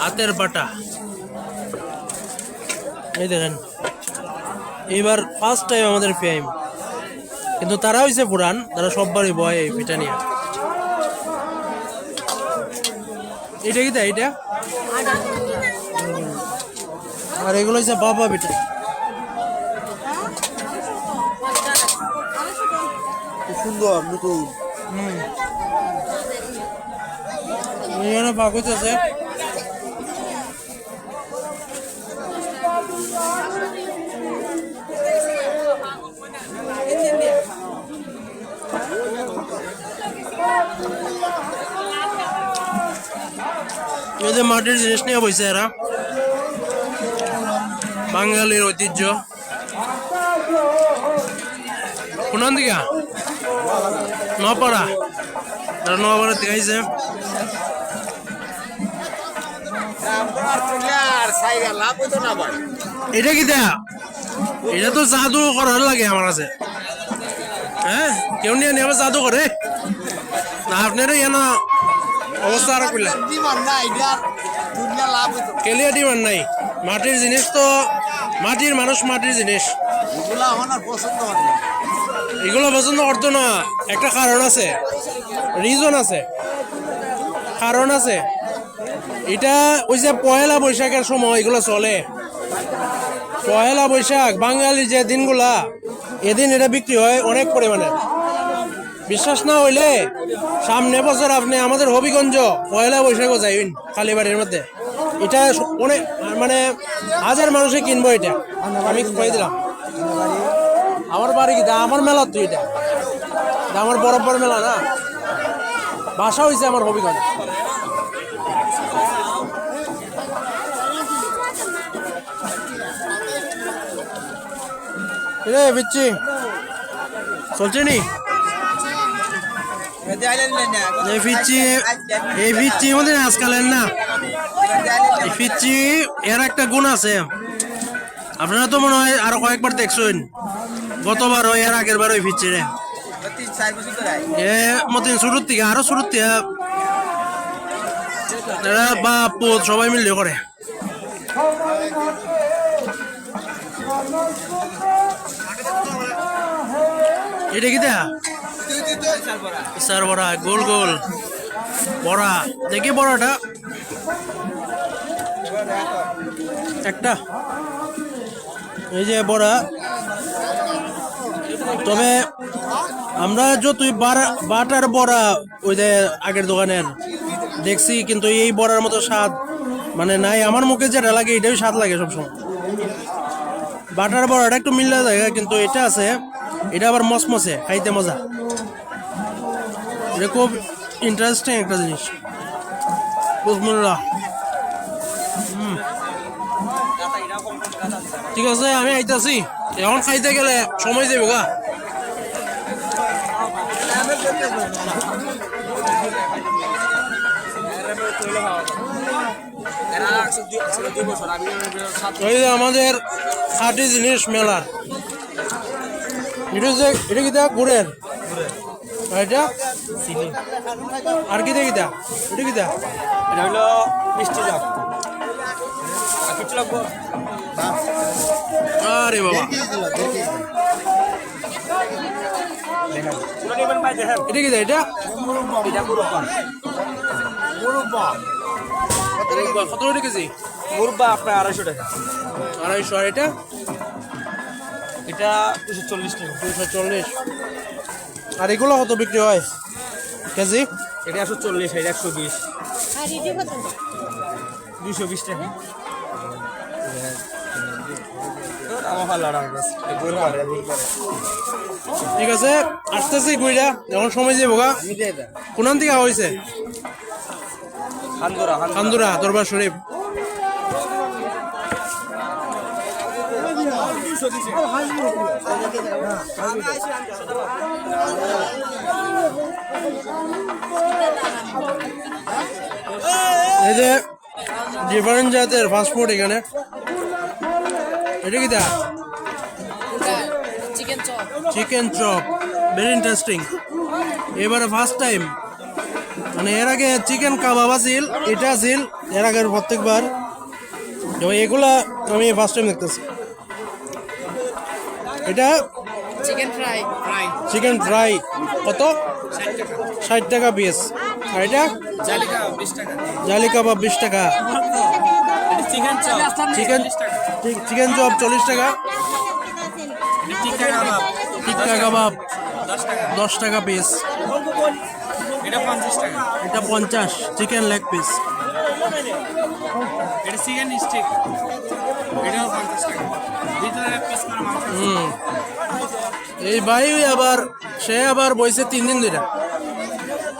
হাতের বাটা। এই দেখেন, এইবার ফার্স্ট টাইম আমাদের পেয়াইম, কিন্তু তারা হইছে পুরান, তারা সববারই বয় এই পিঠা নিয়ে। এটা কি এটা? আর এগুলো হচ্ছে বাবা পিঠা। সুন্দর নতুন। এখানে পাক হইতেছে। এই যে মাটির জিনিস নিয়ে বইছে এরা, বাঙালির ঐতিহ্য। কোন দিকে? নপাড়া। তারা নপাড়া দেখাইছে। এটা কি দেয়া? এটা তো জাদু করার লাগে আমার কাছে। হ্যাঁ, কেউ নিয়ে নিয়ে আবার জাদু করে না? আপনার এনা অবস্থা আর করলে কেলিয়া ডিমান্ড নাই। মাটির জিনিস তো মাটির মানুষ, মাটির জিনিস এগুলো পছন্দ করতো না। একটা কারণ আছে, রিজন আছে, কারণ আছে। এটা ওই যে পয়লা বৈশাখের সময় এগুলো চলে। পয়লা বৈশাখ বাঙালির যে দিনগুলা, এদিন এটা বিক্রি হয় অনেক পরিমাণে। বিশ্বাস না হইলে সামনে বছর আপনি আমাদের হবিগঞ্জ পয়লা বৈশাখও যাইবেন কালীবাড়ির মধ্যে। এটা অনেক মানে হাজার মানুষে কিনবো এটা, আমি কয়ে দিলাম। আমার বাড়ি কি আমার মেলা তো এটা, আমার বরাবর মেলা না, বাসা হয়েছে আমার হবিগঞ্জ। রে বিচ্ছি চলছে নি? এই ফিচ্ছি মধ্যে আজকালের না, এই ফিচ্ছি এর একটা গুণ আছে। আপনারা তো মনে হয় আরো কয়েকবার দেখছেন, গতবার ওই এর আগের বার ওই ফিচ্ছি রে মতিন শুরুর থেকে আরো শুরুর থেকে এরা বাপ সবাই মিলে করে। এটা কি দেখা স্যার বড়া গোল গোল বড়া দেখি বড়াটা একটা এই যে বড়া তবে আমরা যতই বাটার বড়া ওই যে আগের দোকানের দেখছি কিন্তু এই বড়ার মতো স্বাদ মানে নাই আমার মুখে যেটা লাগে এটাই স্বাদ লাগে সবসময় বাটার বড়াটা একটু মিল্লা যায় কিন্তু এটা আছে এটা আবার মসমসে খাইতে মজা এটা খুব ইন্টারেস্টিং একটা জিনিস বিসমিল্লাহ ঠিক আছে আমি আইতাছি এখন খাইতে গেলে সময় যাবে গা এই যে আমাদের খাঁটি জিনিস মেলার এটা কি গুড়ের এটা আর কি দেখি এটা কি এটা হলো মিষ্টি জাম কিছু লাগবো আরে বাবা এটা কি এটা কত টাকা কেজি মুরব্বা আপনার 250 টাকা 250 আর এটা এটা 240 টাকা 240 আর এগুলো কত বিক্রি হয় কেজি এটা 140 এটা 120 220 টাকা আমার ভালো লাগে ঠিক আছে আসতেছি গুইরা এখন সময় যাবো গা কোন থেকে হয়েছে হান্দুরা দরবার শরীফ এই যে ডিফারেন্ট জাতের ফাস্টফুড এখানে এটা কি দা চিকেন চপ ভেরি ইন্টারেস্টিং এবারে ফার্স্ট টাইম মানে এর আগে চিকেন কাবাব আছিল এটা আছিল এর আগের প্রত্যেকবার এগুলা আমি ফার্স্ট টাইম দেখতেছি এটা চিকেন ফ্রাই কত 60 টাকা পিস আর এটা জালি কাবাব 20 টাকা চিকেন চপ 40 টাকা টিক্কা কাবাব 10 টাকা পিস এটা 50 chicken leg piece chicken stick এটাও 50 টাকা ভিতরে এক পিস করে মাংস এই ভাই সে আবার বইছে 3 দিন ধরে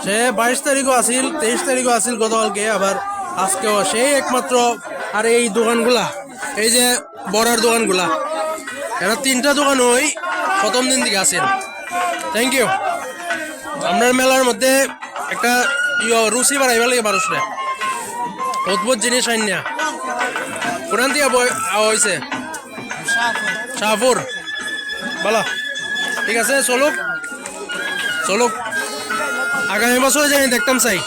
সে 22 তারিখও আসিল 23 তারিখও আসিল গতকালকে আবার আজকেও সেই একমাত্র আর এই দোকানগুলা এই যে বড়ার দোকানগুলা এরা 3টা দোকান ওই প্রথম দিন থেকে আসেন থ্যাংক ইউ আপনার মেলার মধ্যে একটা রুচি বাড়াইবার লাগে মানুষরা অদ্ভুত জিনিস আইন না কোরআন দিয়ে হয়েছে শাহপুর বলো ঠিক আছে চলুক আগামী বছর জানি দেখতাম চাই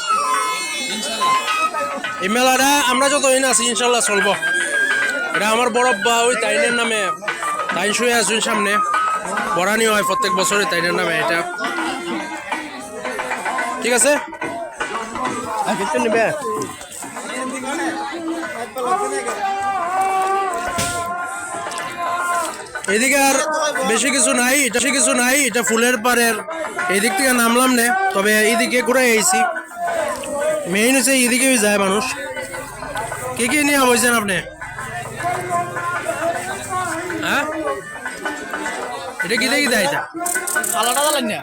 এই মেলাটা আমরা যতদিন আছি ইনশাল্লাহ চলবো এটা আমার বড়ব্বা ওই তাইনের নামে তাই শুয়ে আসুন সামনে বরানি হয় প্রত্যেক বছরে তাইনের নামে এটা ঠিক আছে নিবে এদিকে আর বেশি কিছু নাই এটা ফুলের পাড়ের এদিক থেকে নামলাম না তবে এইদিকে ঘুরে আইছি মেইন হচ্ছে এইদিকেই যায় মানুষ কে নিয়ে বলছেন আপনি হ্যাঁ এটা কি দেখি দেয় এটা আলাদা আলাদা না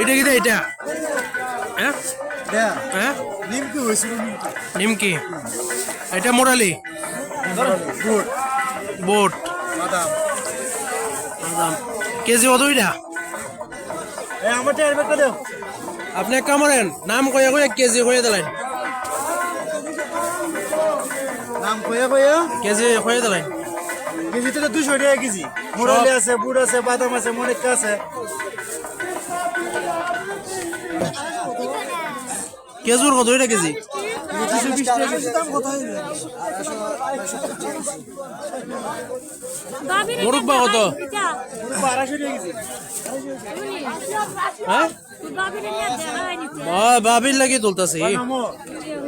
এটা কি দেয় এটা হ্যাঁ হ্যাঁ নিমকি এটা মোরালি বোট বাদাম কেজি কত এটা আপনি কামড়েন নাম কয়ে কেজি কয়ে দিলেন কেজি কয়ে দিলেন কেজিতে তো 200 টাকা কেজি মুরলি আছে বুট আছে বাদাম আছে মনিকা আছে কেজুর কত এটা কেজি মুরব্বা কত হ্যাঁ ভাবির লাগি তুলতেছি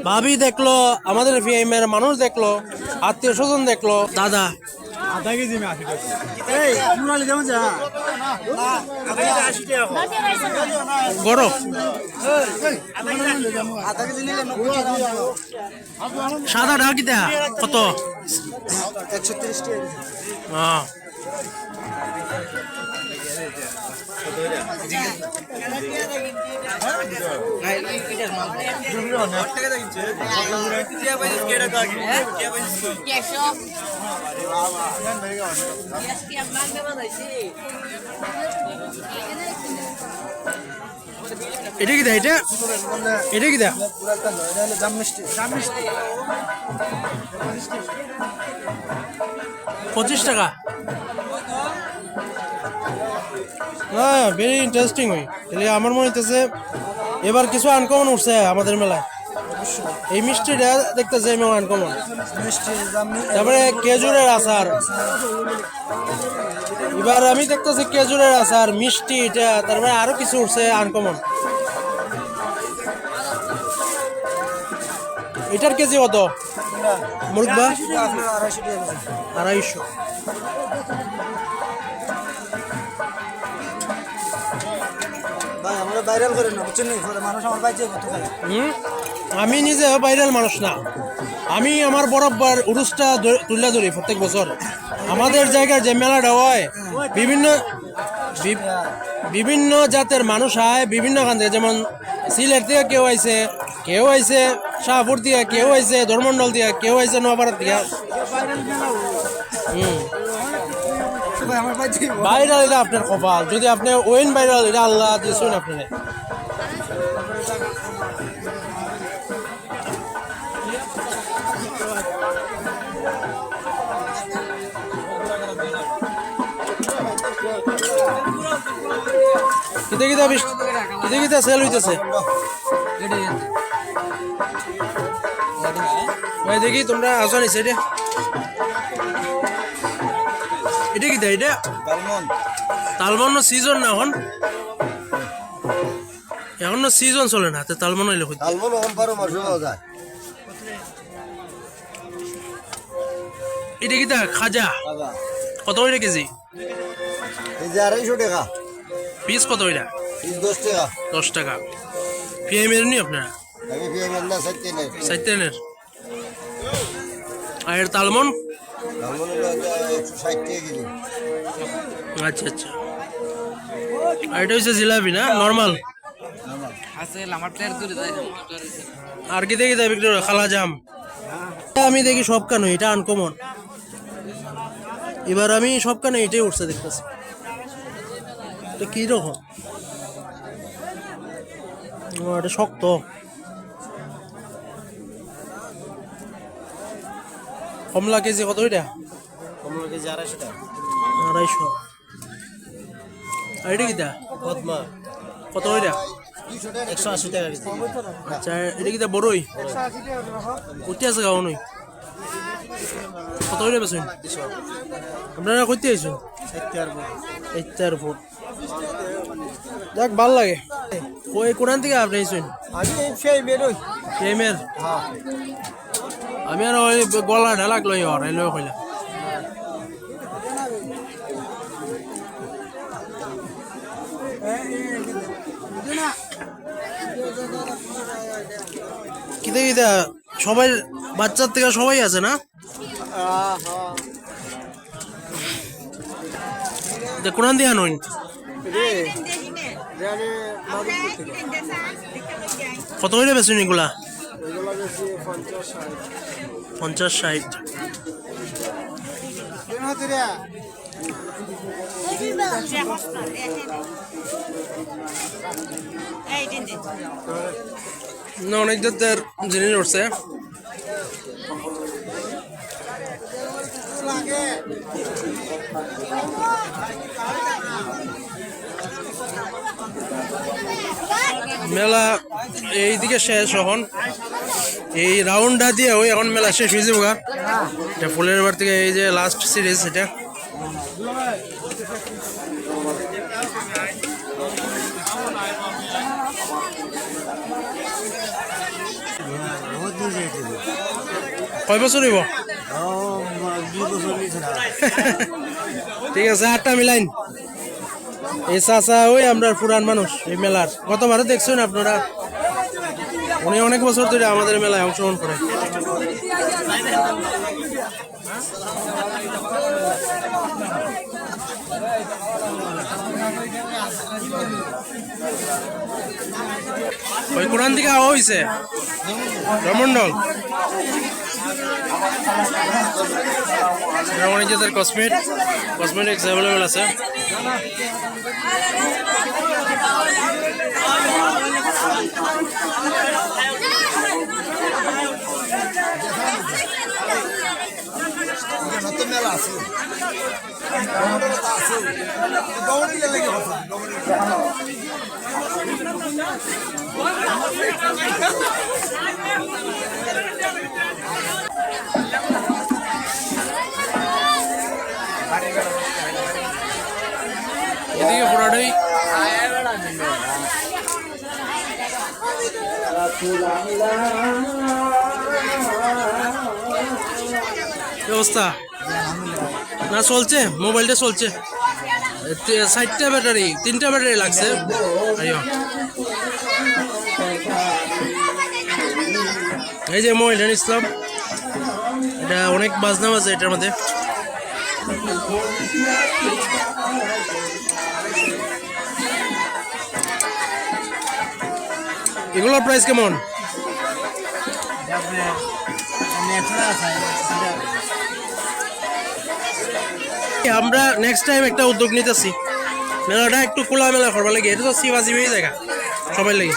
ভাবি দেখলো আমাদের ভিএমের মানুষ দেখলো আত্মীয় স্বজন দেখলো দাদা আধা কেজি আমি 80 টাকা গরম সাদা ঢাকি দেয়া কত 130 টাকা হ্যাঁ এটা কি দেয় এটা কি দেয় 25 টাকা হ্যাঁ ভেরি ইন্টারেস্টিং হয় তাহলে আমার মনে হইতেছে এবার কিছু আনকমন উঠছে আমাদের মেলায় এই মিষ্টিটা দেখতেছে আমি আনকমন তারপরে খেজুরের আচার এবার আমি দেখতেছি খেজুরের আচার মিষ্টি এটা তারপরে আরো কিছু উঠছে আনকমন এটার কেজি কত মুরগা 250 ভাই আমরা ভাইরাল করেন না বুঝছেন মানুষ আমার বাইরে কত খায় আমি নিজে ভাইরাল মানুষ না আমি আমার বরাবর উরুসটা তুলে ধরি প্রত্যেক বছর আমাদের জায়গার যে মেলাটা হয় বিভিন্ন জাতের মানুষ হয় বিভিন্ন খান থেকে যেমন সিলেট থেকে কেউ আইছে শাহপুর দিয়ে কেউ আইছে ধর্মন্ডল দিয়ে কেউ আইছে নোয়াপাড়া দিয়ে ভাইরাল এটা আপনার কপাল যদি আপনি ওয়েন ভাইরাল এটা আল্লাহ দিয়েছেন আপনার কিতা সেল হইতেছে ভাই দেখি তোমরা আসো নি সেটা এটা কি এটা তালমন সিজন না এখন সিজন চলে না তালমন হইলে এটা কি খাজা কত হইলে কেজি 250 টাকা পিস কত হইলা 10 টাকা 10 টাকা পিএমের নি আপনারা আমি পিএমের না সাইতেনের আর তালমন 160 টাকা কেজি আচ্ছা আচ্ছা আর এটা হচ্ছে জিলাপি না নর্মাল আর কি দেখি যাবি খালা জাম আমি দেখি সব কানো এটা আনকমন এবার আমি সব কানো এটাই উঠছে দেখতেছি এটা কি রকম এটা শক্ত কমলা কেজি কত এটা কমলা কেজি 250 টাকা 250 আর এটা কিটা পদ্মা কত এটা 180 টাকা কেজি আচ্ছা এটা কিটা বড়ই উঠতে আছে গাও নই কত এটা বেছেন আপনারা কইতে আইছেন 70 ফুট দেখ ভাল লাগে ওই কোরআন থেকে আপনি আইছেন আমি সেই বেরোই প্রেমের আমি আর ওই গলা ঢালাক লই আর লই কইলা কিতে কিতে সবাই বাচ্চার থেকে সবাই আছে না কোরআন দিয়া নই কত হইলে বেছেন এগুলা 50-60 না অনেক জাতের জিনিস উঠছে মেলা এইদিকে শেষ এখন এই রাউন্ডটা দিয়ে ওই এখন মেলা শেষ হয়ে যাবো গা। এটা ফুলের বার থেকে এই যে লাস্ট সিরিজ এটা। কয় বছর হইব? ঠিক আছে, 8টা মিলাইন। এই চাচা ওই আমরা পুরান মানুষ এই মেলার, গতবারও দেখছেন আপনারা, উনি অনেক বছর ধরে আমাদের মেলায় অংশগ্রহণ করে। ওই কোরআন থেকে আওয়া হয়েছে রমন্ডল অনেক জাতের কসমেটিক্স অ্যাভেলেবেল আছে। এদিকে পুরাটাই অবস্থা না, চলছে মোবাইলটা চলছে। 60টা ব্যাটারি, 3টা ব্যাটারি লাগছে। এই যে মোবাইলটা নিচ্ছিলাম, এটা অনেক বাজনাম আছে এটার মধ্যে। এগুলোর প্রাইস কেমন? আমরা নেক্সট টাইম একটা উদ্যোগ নিতেছি, মেলাটা একটু খোলা মেলা করবার লাগে। এটা তো শিবাজি জায়গা সবাই লাগে।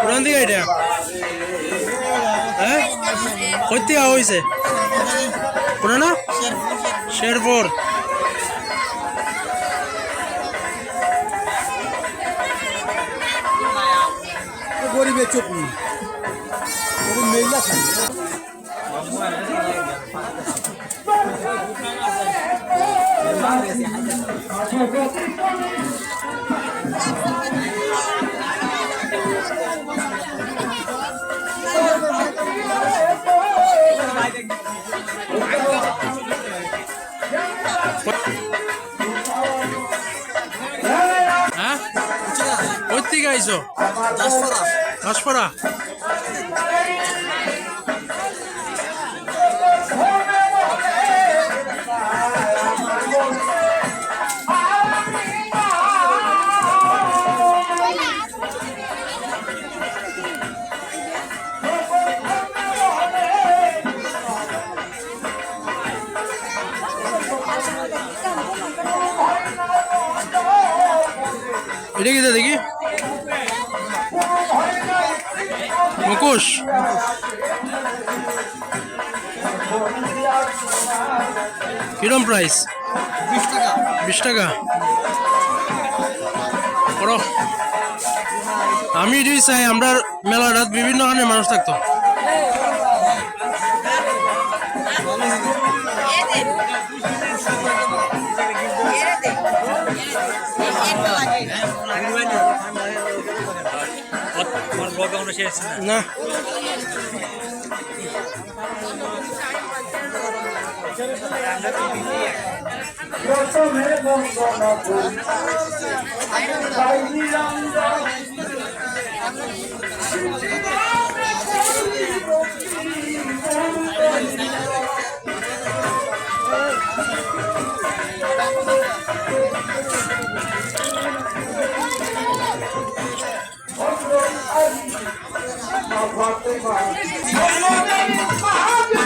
কোন দিকে এটা? হ্যাঁ, কই থেকে হয়েছে? পুরানো শেরপুর। গরিবের চোখ নেই, মেয়েলা খাই। হ্যাঁ, কই থেকে আইছো? দাসপাড়া। এটা কি দেখি মুখোশ। কিরম প্রাইস? 20 টাকা। করো, আমি এটাই চাই আমরা মেলা রাত বিভিন্ন ধরনের মানুষ থাকতো। না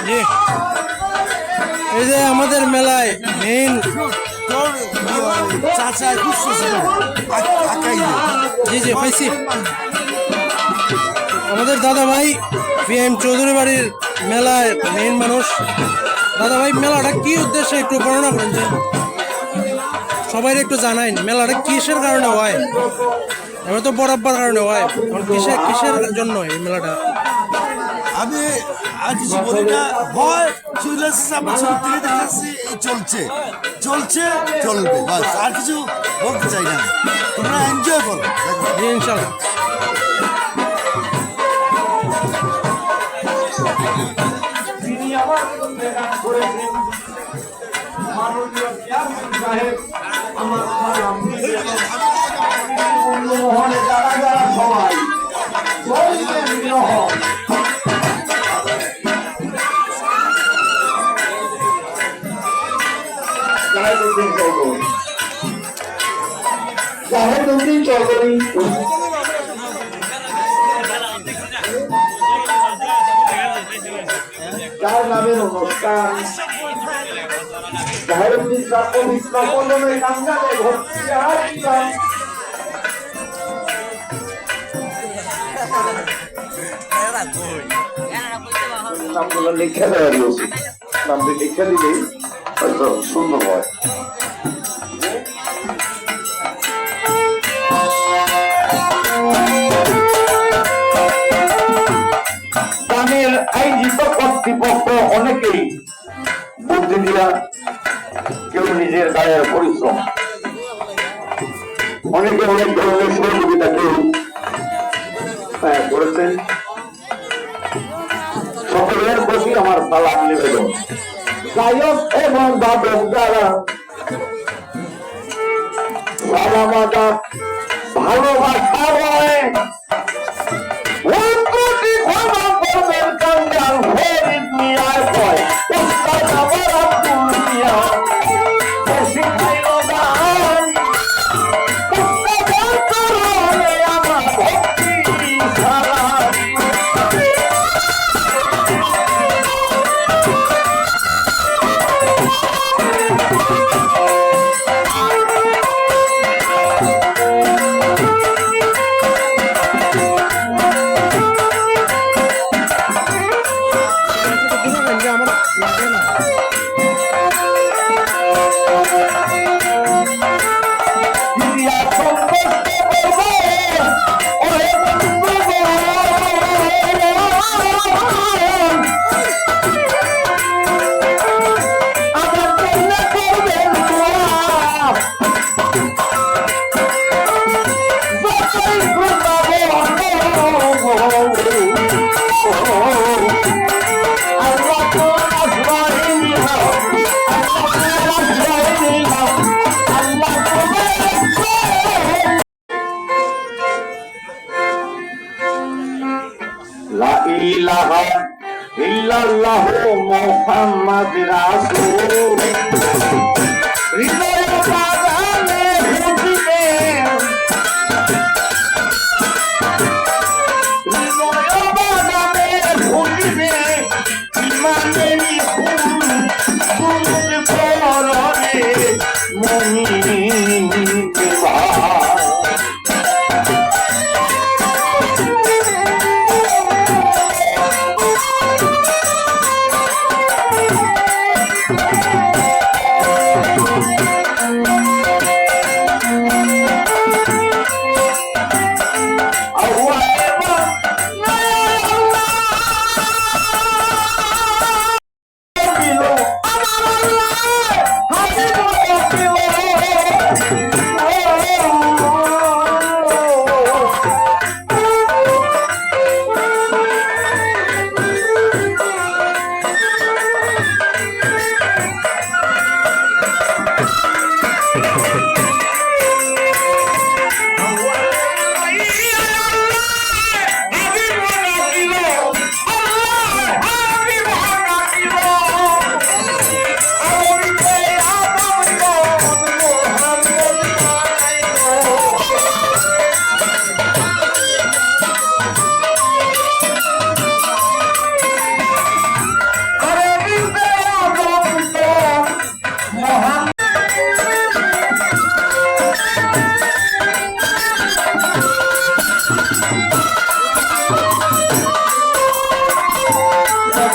জি এই যে আমাদের মেলায় মেইন জি জি পাইছি আমাদের দাদা ভাই PM চৌধুরী বাড়ির মেলায় মেইন মানুষ। দাদা ভাই মেলাটা কি উদ্দেশ্যে একটু বর্ণনা করেন যে সবাই একটু জানাইন মেলাটা কিসের কারণে হয়? আমি তো বরাবর কারণে হয়, কিসের কিসের জন্য এই মেলাটা? আমি আর কিছু বলি না, হয় আমরা শুরু থেকে দেখতেছি এই চলছে চলছে চলবে, বাস আর কিছু বলতে চাই না। তোমরা এনজয় করো। জি ইনশাল্লাহ। তিনি আমার গান করেছেন মাননীয় চেয়ারম্যান সাহেব আমার মহলে যারা যারা সবাই জাহেদুদ্দিন চৌধুরী যার নামের অনুষ্ঠান জাহেদুদ্দিন পবিত্র গাঙ্গালে ভর্তি নামগুলো লিখে দেওয়া দিয়েছি, নামটি লিখে দিলেই হয়তো সুন্দর হয়। গ্রামের আইনজীবী কর্তৃপক্ষ অনেকেই বুদ্ধি দিয়া, কেউ নিজের গায়ের পরিশ্রম, অনেকে অনেক ধরনের সহযোগিতা কেউ করেছেন। সকলের প্রতি আমার সালাম নিবেদন। গায়ক এবং বাদক যারা সালামাদা ভালোবাসা হয় লা ইলাহা ইল্লাল্লাহু মুহাম্মাদ রাসূল হৃদয় বাগানে ফুটিবে, হৃদয় বাগানে ফুটিবে ইমানেরই ফুল, ফুল পরনে মুমিন।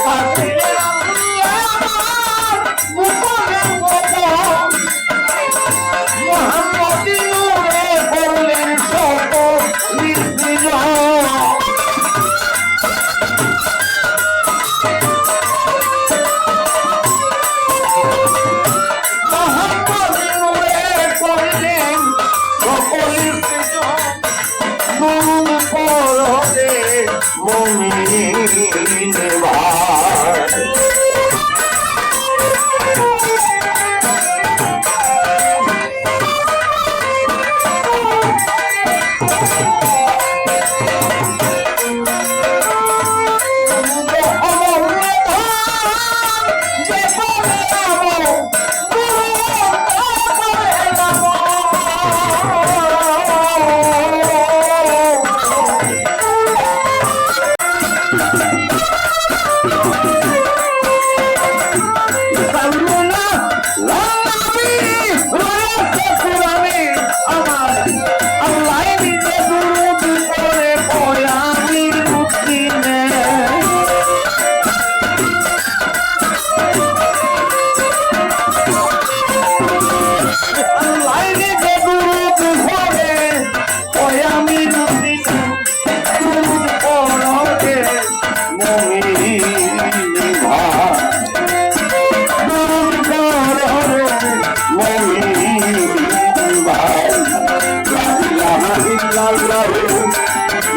থাকিলে আমার মুখের মতো মোহাম্মদী নূরে করলেন শত নির্বিজন। মোহাম্মদী নূরে করলেন সকলের প্রিয়জন। নুন পররে মুমিন ভাই।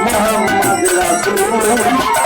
মোহাম্মদ রাসূল